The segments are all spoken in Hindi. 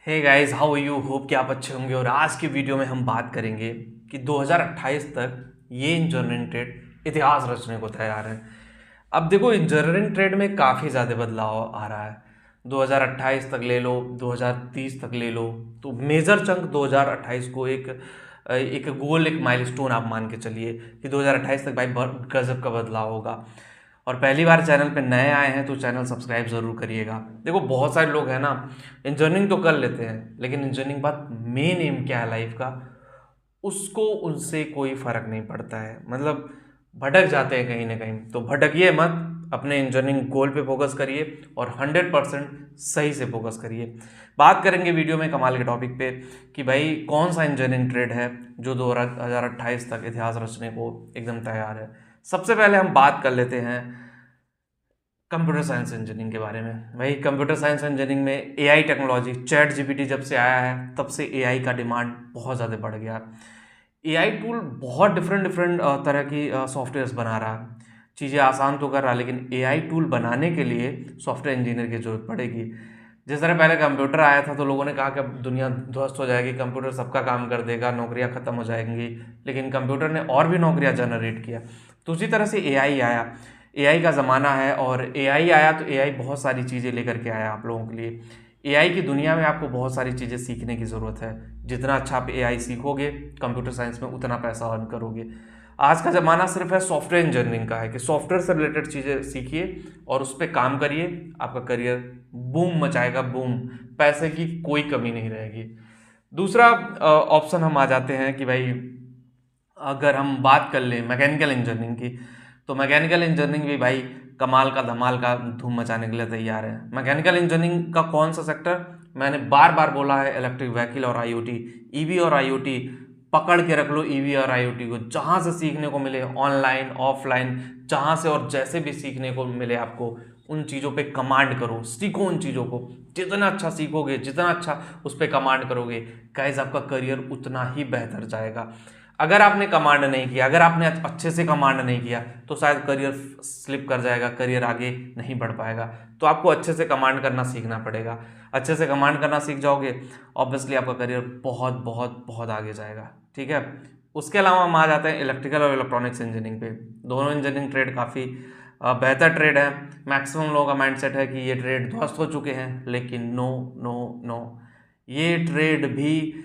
Hey guys, how are you? Hope कि आप अच्छे होंगे। और आज की वीडियो में हम बात करेंगे कि 2028 तक ये इंजीनियरिंग ट्रेड इतिहास रचने को तैयार है। अब देखो, इंजीनियरिंग ट्रेड में काफ़ी ज़्यादा बदलाव आ रहा है। 2028 तक ले लो, 2030 तक ले लो, तो मेजर चंक 2028 को एक गोल, एक माइलस्टोन आप मान के चलिए कि 2028 तक भाई गजब का बदलाव होगा। और पहली बार चैनल पे नए आए हैं तो चैनल सब्सक्राइब ज़रूर करिएगा। देखो, बहुत सारे लोग हैं ना, इंजीनियरिंग तो कर लेते हैं, लेकिन इंजीनियरिंग बाद मेन एम क्या है लाइफ का, उसको उनसे कोई फर्क नहीं पड़ता है। मतलब भटक जाते हैं कहीं ना कहीं। तो भटकिए मत, अपने इंजीनियरिंग गोल पे फोकस करिए और 100% सही से फोकस करिए। बात करेंगे वीडियो में कमाल के टॉपिक पे कि भाई कौन सा इंजीनियरिंग ट्रेड है जो 2028 तक इतिहास रचने को एकदम तैयार है। सबसे पहले हम बात कर लेते हैं कंप्यूटर साइंस इंजीनियरिंग के बारे में। भाई कंप्यूटर साइंस इंजीनियरिंग में एआई टेक्नोलॉजी, चैट जीपीटी जब से आया है तब से एआई का डिमांड बहुत ज़्यादा बढ़ गया। एआई टूल बहुत डिफरेंट डिफरेंट तरह की सॉफ्टवेयर्स बना रहा है, चीज़ें आसान तो कर रहा है, लेकिन एआई टूल बनाने के लिए सॉफ्टवेयर इंजीनियर की जरूरत पड़ेगी। जिस तरह पहले कंप्यूटर आया था तो लोगों ने कहा कि अब दुनिया ध्वस्त हो जाएगी, कंप्यूटर सबका काम कर देगा, नौकरियां खत्म हो जाएंगी, लेकिन कंप्यूटर ने और भी नौकरियां जनरेट किया। तो उसी तरह से एआई आया। एआई का ज़माना है और एआई आया तो एआई बहुत सारी चीज़ें लेकर के आया आप लोगों के लिए। एआई की दुनिया में आपको बहुत सारी चीज़ें सीखने की ज़रूरत है। जितना अच्छा आप एआई सीखोगे कंप्यूटर साइंस में, उतना पैसा अर्न करोगे। आज का ज़माना सिर्फ है सॉफ्टवेयर इंजीनियरिंग का है कि सॉफ्टवेयर से रिलेटेड चीज़ें सीखिए और उस पर काम करिए, आपका करियर बूम मचाएगा, बूम। पैसे की कोई कमी नहीं रहेगी। दूसरा ऑप्शन हम आ जाते हैं कि भाई अगर हम बात कर लें मैकेनिकल इंजीनियरिंग की, तो मैकेनिकल इंजीनियरिंग भी भाई कमाल का धमाल का धूम मचाने के लिए तैयार है। मैकेनिकल इंजीनियरिंग का कौन सा सेक्टर? मैंने बार बार बोला है, इलेक्ट्रिक व्हीकल और आईओटी, ईवी और आईओटी। पकड़ के रख लो ईवी और आईओटी को, जहां से सीखने को मिले, ऑनलाइन ऑफलाइन, जहां से और जैसे भी सीखने को मिले आपको, उन चीज़ों पे कमांड करो, सीखो उन चीज़ों को। जितना अच्छा सीखोगे, जितना अच्छा उस पर कमांड करोगे, गाइस आपका करियर उतना ही बेहतर जाएगा। अगर आपने कमांड नहीं किया, अगर आपने अच्छे से कमांड नहीं किया, तो शायद करियर स्लिप कर जाएगा, करियर आगे नहीं बढ़ पाएगा। तो आपको अच्छे से कमांड करना सीखना पड़ेगा। अच्छे से कमांड करना सीख जाओगे, ऑब्वियसली आपका करियर बहुत बहुत बहुत आगे जाएगा। ठीक है। उसके अलावा हम आ जाते हैं इलेक्ट्रिकल और इलेक्ट्रॉनिक्स इंजीनियरिंग पे। दोनों इंजीनियरिंग ट्रेड काफ़ी बेहतर ट्रेड है। मैक्सिमम लोगों का माइंडसेट है कि ये ट्रेड ध्वस्त हो चुके हैं, लेकिन नो नो नो, ये ट्रेड भी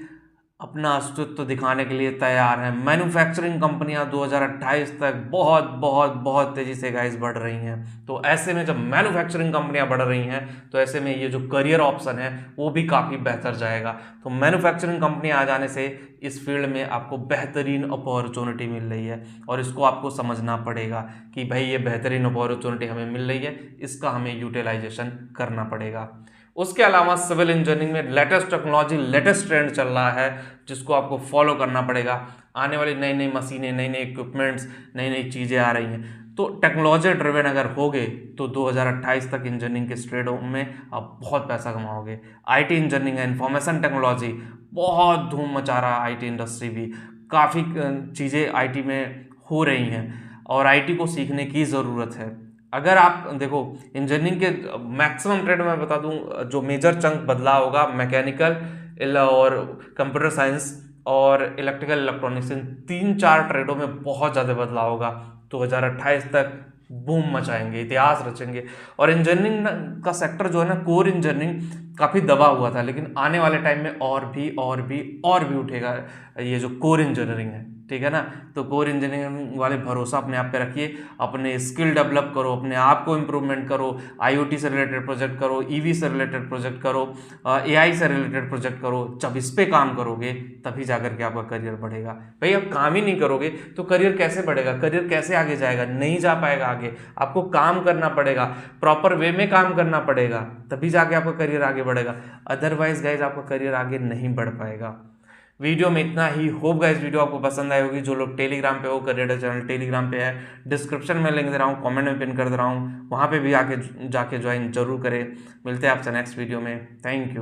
अपना अस्तित्व दिखाने के लिए तैयार है। मैन्युफैक्चरिंग कंपनियां 2028 तक बहुत बहुत बहुत तेजी से गाइस बढ़ रही हैं। तो ऐसे में जब मैन्युफैक्चरिंग कंपनियां बढ़ रही हैं, तो ऐसे में ये जो करियर ऑप्शन है वो भी काफ़ी बेहतर जाएगा। तो मैन्युफैक्चरिंग कंपनियां आ जाने से इस फील्ड में आपको बेहतरीन अपॉर्चुनिटी मिल रही है, और इसको आपको समझना पड़ेगा कि भाई ये बेहतरीन अपॉर्चुनिटी हमें मिल रही है, इसका हमें यूटिलाइजेशन करना पड़ेगा। उसके अलावा सिविल इंजीनियरिंग में लेटेस्ट टेक्नोलॉजी, लेटेस्ट ट्रेंड चल रहा है, जिसको आपको फॉलो करना पड़ेगा। आने वाली नई नई मशीनें, नई नई इक्विपमेंट्स, नई नई चीज़ें आ रही हैं। तो टेक्नोलॉजी ड्रिवन अगर होगे तो 2028 तक इंजीनियरिंग के ट्रेडों में आप बहुत पैसा कमाओगे। आईटी इंजीनियरिंग है, इंफॉर्मेशन टेक्नोलॉजी, बहुत धूम मचा रहा है आईटी इंडस्ट्री भी। काफ़ी चीज़ें आईटी में हो रही हैं और आईटी को सीखने की ज़रूरत है। अगर आप देखो, इंजीनियरिंग के मैक्सिमम ट्रेड में बता दूं, जो मेजर चंक बदलाव होगा मैकेनिकल और कंप्यूटर साइंस और इलेक्ट्रिकल इलेक्ट्रॉनिक्स, इन तीन चार ट्रेडों में बहुत ज़्यादा बदलाव होगा। 2028 तक बूम मचाएंगे, इतिहास रचेंगे। और इंजीनियरिंग का सेक्टर जो है ना, कोर इंजीनियरिंग, काफ़ी दबा हुआ था, लेकिन आने वाले टाइम में और भी उठेगा ये जो कोर इंजीनियरिंग है। ठीक है ना। तो कोर इंजीनियरिंग वाले भरोसा अपने आप पे रखिए, अपने स्किल डेवलप करो, अपने आप को इम्प्रूवमेंट करो, आईओटी से रिलेटेड प्रोजेक्ट करो, ईवी से रिलेटेड प्रोजेक्ट करो, एआई से रिलेटेड प्रोजेक्ट करो। जब इस पे काम करोगे तभी जाकर के आपका करियर बढ़ेगा। भाई आप काम ही नहीं करोगे तो करियर कैसे बढ़ेगा, करियर कैसे आगे जाएगा? नहीं जा पाएगा आगे। आपको काम करना पड़ेगा, प्रॉपर वे में काम करना पड़ेगा, तभी जाके आपका करियर आगे बढ़ेगा। अदरवाइज गाइज आपका करियर आगे नहीं बढ़ पाएगा। वीडियो में इतना ही। होप गाइस वीडियो आपको पसंद आई होगी। जो लोग टेलीग्राम पे हो, करियर चैनल टेलीग्राम पे है, डिस्क्रिप्शन में लिंक दे रहा हूँ, कमेंट में पिन कर दे रहा हूँ, वहाँ पे भी आके जाके ज्वाइन जरूर करें। मिलते हैं आपसे नेक्स्ट वीडियो में। Thank you.